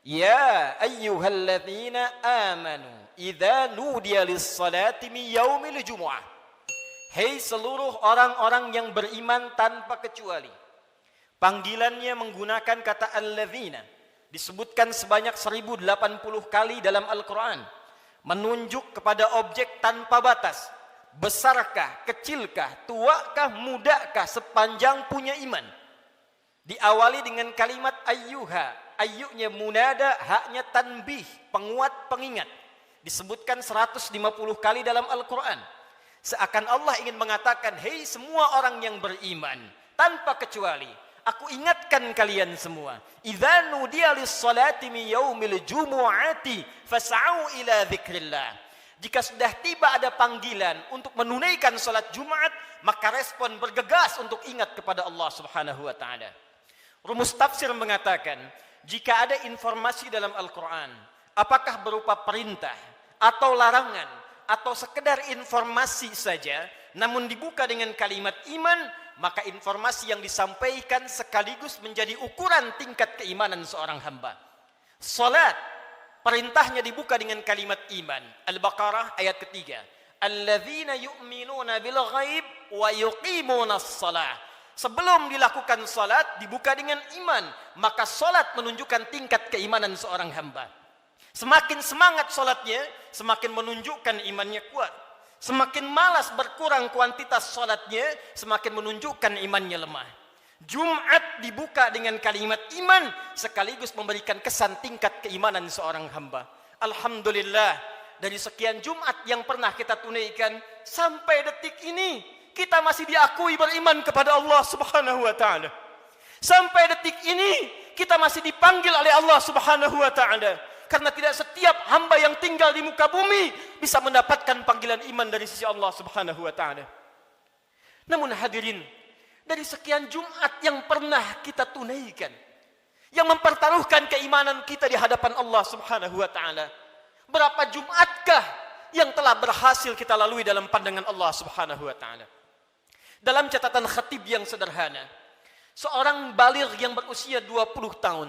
Ya ayyuhalladzina amanu idza nudiya lis-salati min yaumil jumu'ah. Hei seluruh orang-orang yang beriman tanpa kecuali. Panggilannya menggunakan kata alladzina, disebutkan sebanyak 1080 kali dalam Al-Quran, menunjuk kepada objek tanpa batas. Besarkah, kecilkah, tuakah, mudakah, sepanjang punya iman. Diawali dengan kalimat ayyuha. Ayyunya munada, haknya tanbih, penguat, pengingat. Disebutkan 150 kali dalam Al-Quran. Seakan Allah ingin mengatakan, hei semua orang yang beriman, tanpa kecuali, aku ingatkan kalian semua. Idza nudiya lis-salati min yaumil jumu'ati fas'au ila dzikrillah. Jika sudah tiba ada panggilan untuk menunaikan salat Jumat, maka respon bergegas untuk ingat kepada Allah Subhanahu wa taala. Rumus tafsir mengatakan, jika ada informasi dalam Al-Quran, apakah berupa perintah atau larangan atau sekedar informasi saja, namun dibuka dengan kalimat iman, maka informasi yang disampaikan sekaligus menjadi ukuran tingkat keimanan seorang hamba. Salat, perintahnya dibuka dengan kalimat iman. Al-Baqarah ayat ketiga. Alladzina yu'minuna bil ghaib wa yuqimunas shalah. Sebelum dilakukan salat dibuka dengan iman, maka salat menunjukkan tingkat keimanan seorang hamba. Semakin semangat salatnya, semakin menunjukkan imannya kuat. Semakin malas berkurang kuantitas salatnya, semakin menunjukkan imannya lemah. Jumat dibuka dengan kalimat iman, sekaligus memberikan kesan tingkat keimanan seorang hamba. Alhamdulillah, dari sekian Jumat yang pernah kita tunaikan, sampai detik ini kita masih diakui beriman kepada Allah Subhanahu wa taala. Sampai detik ini kita masih dipanggil oleh Allah Subhanahu wa taala. Karena tidak setiap hamba yang tinggal di muka bumi bisa mendapatkan panggilan iman dari sisi Allah Subhanahu wa taala. Namun hadirin, dari sekian Jumat yang pernah kita tunaikan, yang mempertaruhkan keimanan kita di hadapan Allah Subhanahu wa taala, berapa Jumatkah yang telah berhasil kita lalui dalam pandangan Allah Subhanahu wa taala? Dalam catatan khatib yang sederhana, seorang baligh yang berusia 20 tahun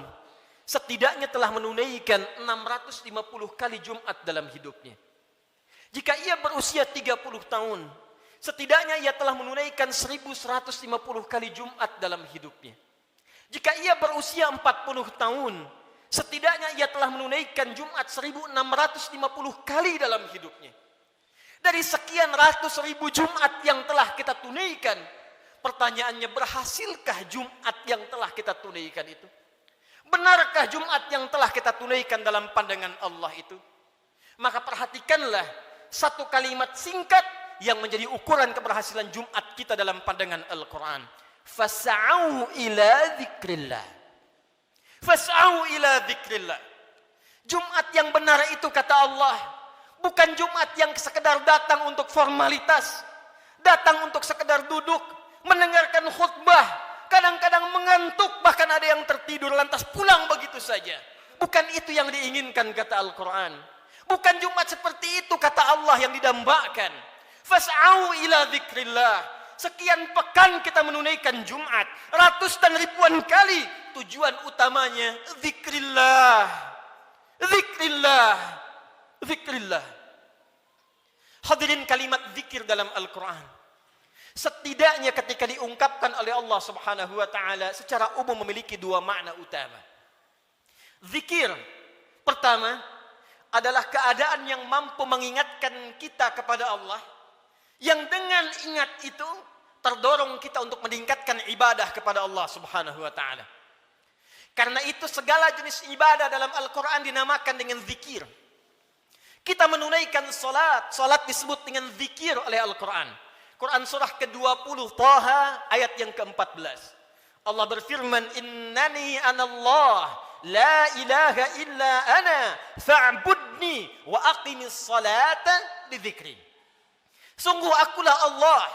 setidaknya telah menunaikan 650 kali Jumat dalam hidupnya. Jika ia berusia 30 tahun, setidaknya ia telah menunaikan 1150 kali Jumat dalam hidupnya. Jika ia berusia 40 tahun, setidaknya ia telah menunaikan Jumat 1650 kali dalam hidupnya. Dari sekian ratus ribu Jumat yang telah kita tunaikan, pertanyaannya, berhasilkah Jumat yang telah kita tunaikan itu? Benarkah Jumat yang telah kita tunaikan dalam pandangan Allah itu? Maka perhatikanlah satu kalimat singkat yang menjadi ukuran keberhasilan Jumat kita dalam pandangan Al-Quran. Fas'au ila dzikrillah. Fas'au ila dzikrillah. Jumat yang benar itu, kata Allah, bukan Jumat yang sekedar datang untuk formalitas, datang untuk sekedar duduk, mendengarkan khutbah, kadang-kadang mengantuk, bahkan ada yang tertidur lantas pulang begitu saja. Bukan itu yang diinginkan, kata Al-Quran. Bukan Jumat seperti itu, kata Allah, yang didambakan. Fas'au ila dzikrillah. Sekian pekan kita menunaikan Jumat, ratus dan ribuan kali. Tujuan utamanya dzikrillah. Dzikrillah. Dzikrillah. Hadirin, kalimat zikir dalam Al-Quran setidaknya ketika diungkapkan oleh Allah Subhanahu wa taala secara umum memiliki dua makna utama. Zikir pertama adalah keadaan yang mampu mengingatkan kita kepada Allah, yang dengan ingat itu terdorong kita untuk meningkatkan ibadah kepada Allah Subhanahu wa taala. Karena itu segala jenis ibadah dalam Al-Quran dinamakan dengan zikir. Kita menunaikan salat, salat disebut dengan zikir oleh Al-Quran. Quran surah ke-20 Taha ayat yang ke-14. Allah berfirman, innani anallah la ilaha illa ana fa'budni wa aqimis salata li dzikri. Sungguh akulah Allah,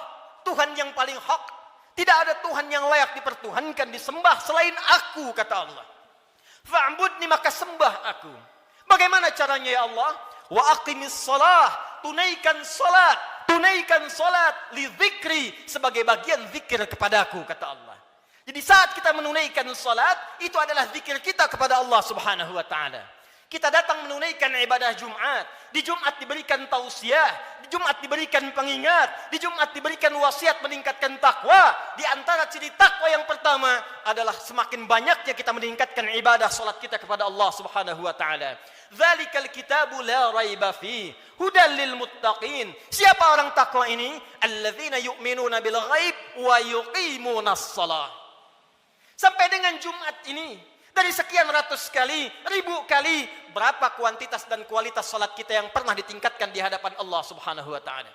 Tuhan yang paling hak. Tidak ada Tuhan yang layak dipertuhankan, disembah selain aku, kata Allah. Fa'budni, maka sembah aku. Bagaimana caranya ya Allah? Wa aqimis salah, tunaikan salat li dzikri, sebagai bagian zikir kepadaku, kata Allah. Jadi saat kita menunaikan salat, itu adalah zikir kita kepada Allah Subhanahu wa taala. Kita datang menunaikan ibadah Jumat. Di Jumat diberikan tausiah, di Jumat diberikan pengingat, di Jumat diberikan wasiat meningkatkan takwa. Di antara ciri takwa yang pertama adalah semakin banyaknya kita meningkatkan ibadah salat kita kepada Allah Subhanahu wa taala. Dzalikal kitabu la raiba fi hudal lil muttaqin. Siapa orang takwa ini? Alladzina yu'minuna bil ghaib wa yuqimunas shalah. Sampai dengan Jumat ini, dari sekian ratus kali, ribu kali, berapa kuantitas dan kualitas salat kita yang pernah ditingkatkan di hadapan Allah Subhanahu wa taala?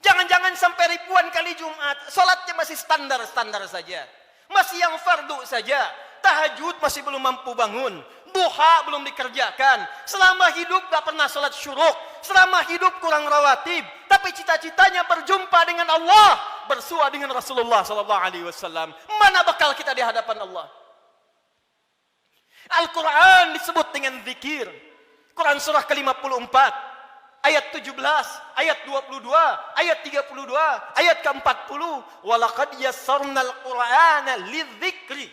Jangan-jangan sampai ribuan kali Jumat, salatnya masih standar-standar saja. Masih yang fardu saja. Tahajud masih belum mampu bangun. Duha belum dikerjakan. Selama hidup gak pernah salat syuruk. Selama hidup kurang rawatib. Tapi cita-citanya berjumpa dengan Allah, bersua dengan Rasulullah SAW. Mana bakal kita di hadapan Allah? Al-Quran disebut dengan zikir. Quran surah ke-54, ayat 17, ayat 22, ayat 32, ayat ke-40. Walaqad yassarnal Qur'ana lidzikri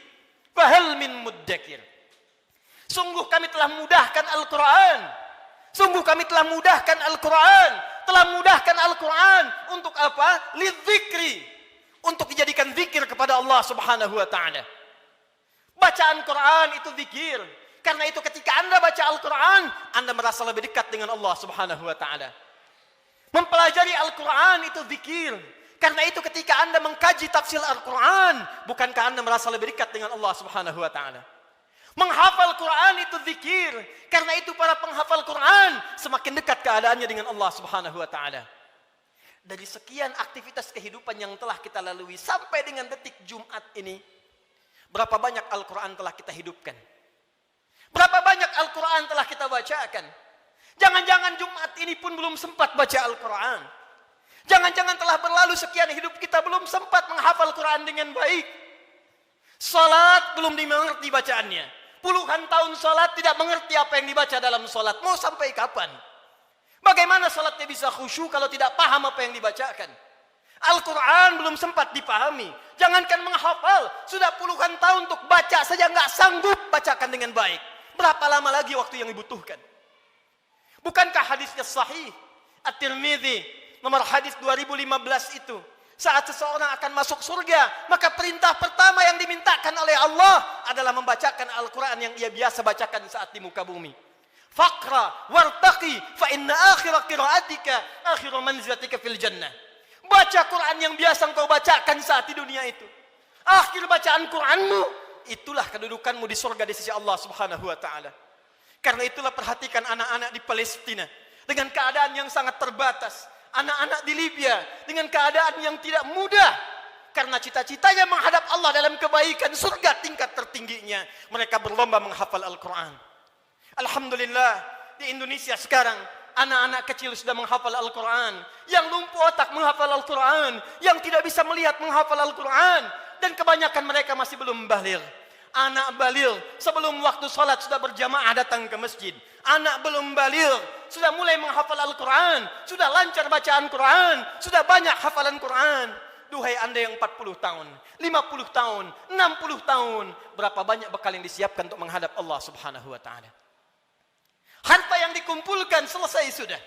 fahal min muddakir. Sungguh kami telah mudahkan Al-Quran. Sungguh kami telah mudahkan Al-Quran. Telah mudahkan Al-Quran untuk apa? Lidzikri. Untuk dijadikan zikir kepada Allah Subhanahu wa taala. Bacaan Quran itu zikir. Karena itu ketika Anda baca Al-Quran, Anda merasa lebih dekat dengan Allah Subhanahu wa taala. Mempelajari Al-Quran itu zikir. Karena itu ketika Anda mengkaji tafsir Al-Quran, bukankah Anda merasa lebih dekat dengan Allah Subhanahu wa taala? Menghafal Quran itu zikir. Karena itu para penghafal Quran semakin dekat keadaannya dengan Allah Subhanahu wa taala. Dari sekian aktivitas kehidupan yang telah kita lalui sampai dengan detik Jumat ini, berapa banyak Al-Quran telah kita hidupkan? Berapa banyak Al-Quran telah kita bacakan? Jangan-jangan Jumat ini pun belum sempat baca Al-Quran. Jangan-jangan telah berlalu sekian hidup kita belum sempat menghafal Quran dengan baik. Salat belum dimengerti bacaannya. Puluhan tahun salat tidak mengerti apa yang dibaca dalam salat. Mau sampai kapan? Bagaimana salatnya bisa khusyuk kalau tidak paham apa yang dibacakan? Al-Quran belum sempat dipahami. Jangankan menghafal, sudah puluhan tahun untuk baca saja nggak sanggup bacakan dengan baik. Berapa lama lagi waktu yang dibutuhkan? Bukankah hadisnya sahih? At-Tirmidzi nomor hadis 2015 itu. Saat seseorang akan masuk surga, maka perintah pertama yang dimintakan oleh Allah adalah membacakan Al-Quran yang ia biasa bacakan saat di muka bumi. Faqra wartaqi fa inna akhira qiraatika akhiru manzilatika fil jannah. Baca Quran yang biasa engkau bacakan saat di dunia itu. Akhir bacaan Quranmu, itulah kedudukanmu di surga di sisi Allah Subhanahu wa taala. Karena itulah perhatikan anak-anak di Palestina dengan keadaan yang sangat terbatas. Anak-anak di Libya dengan keadaan yang tidak mudah. Karena cita-citanya menghadap Allah dalam kebaikan surga tingkat tertingginya. Mereka berlomba menghafal Al-Quran. Alhamdulillah di Indonesia sekarang anak-anak kecil sudah menghafal Al-Quran. Yang lumpuh otak menghafal Al-Quran. Yang tidak bisa melihat menghafal Al-Quran. Dan kebanyakan mereka masih belum baligh. Anak baligh sebelum waktu salat sudah berjamaah datang ke masjid. Anak belum baligh sudah mulai menghafal Al-Quran. Sudah lancar bacaan Quran. Sudah banyak hafalan Quran. Duhai Anda yang 40 tahun, 50 tahun, 60 tahun. Berapa banyak bekal yang disiapkan untuk menghadap Allah Subhanahu wa ta'ala. Harta yang dikumpulkan selesai sudah.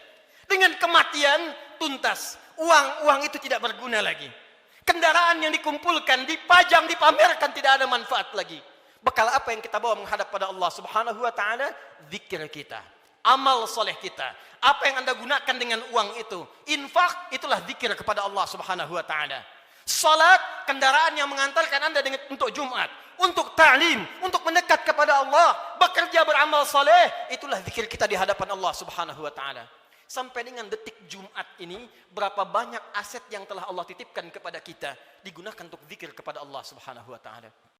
Dengan kematian tuntas. Uang itu tidak berguna lagi. Kendaraan yang dikumpulkan, dipajang, dipamerkan, tidak ada manfaat lagi. Bekal apa yang kita bawa menghadap pada Allah Subhanahu wa ta'ala? Zikir kita, amal soleh kita. Apa yang Anda gunakan dengan uang itu? Infak, itulah zikir kepada Allah Subhanahu wa ta'ala. Salat, kendaraan yang mengantarkan Anda untuk Jumat, untuk ta'lim, untuk mendekat kepada Allah, bekerja beramal soleh, itulah zikir kita di hadapan Allah Subhanahu wa ta'ala. Sampai dengan detik Jumat ini, berapa banyak aset yang telah Allah titipkan kepada kita digunakan untuk zikir kepada Allah Subhanahu wa ta'ala.